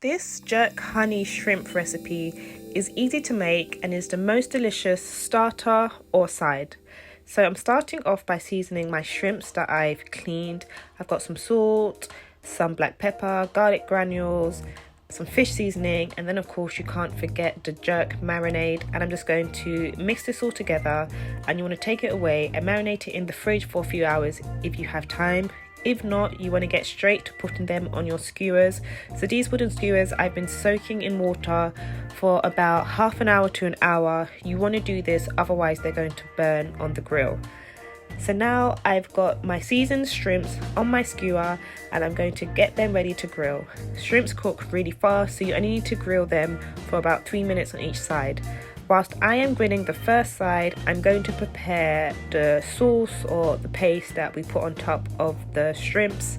This jerk honey shrimp recipe is easy to make and is the most delicious starter or side. So I'm starting off by seasoning my shrimps that I've cleaned. I've got some salt, some black pepper, garlic granules, some fish seasoning, and then of course you can't forget the jerk marinade. And I'm just going to mix this all together, and you want to take it away and marinate it in the fridge for a few hours if you have time. If not, you want to get straight to putting them on your skewers. So these wooden skewers I've been soaking in water for about half an hour to an hour. You want to do this, otherwise they're going to burn on the grill. So now I've got my seasoned shrimps on my skewer and I'm going to get them ready to grill. Shrimps cook really fast, so you only need to grill them for about 3 minutes on each side. Whilst I am grilling the first side, I'm going to prepare the sauce or the paste that we put on top of the shrimps.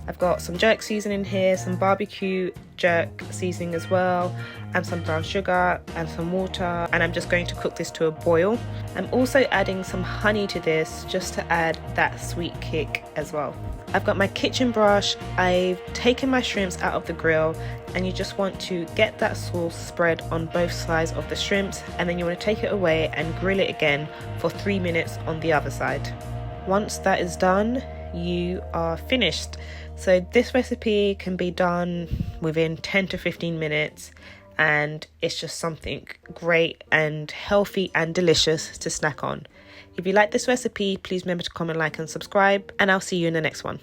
I've got some jerk seasoning here, some barbecue jerk seasoning as well, and some brown sugar and some water, and I'm just going to cook this to a boil. I'm also adding some honey to this just to add that sweet kick as well. I've got my kitchen brush, I've taken my shrimps out of the grill, and you just want to get that sauce spread on both sides of the shrimps, and then you want to take it away and grill it again for 3 minutes on the other side. Once that is done, you are finished. So this recipe can be done within 10 to 15 minutes, and it's just something great and healthy and delicious to snack on. If you like this recipe, please remember to comment, like and subscribe, and I'll see you in the next one.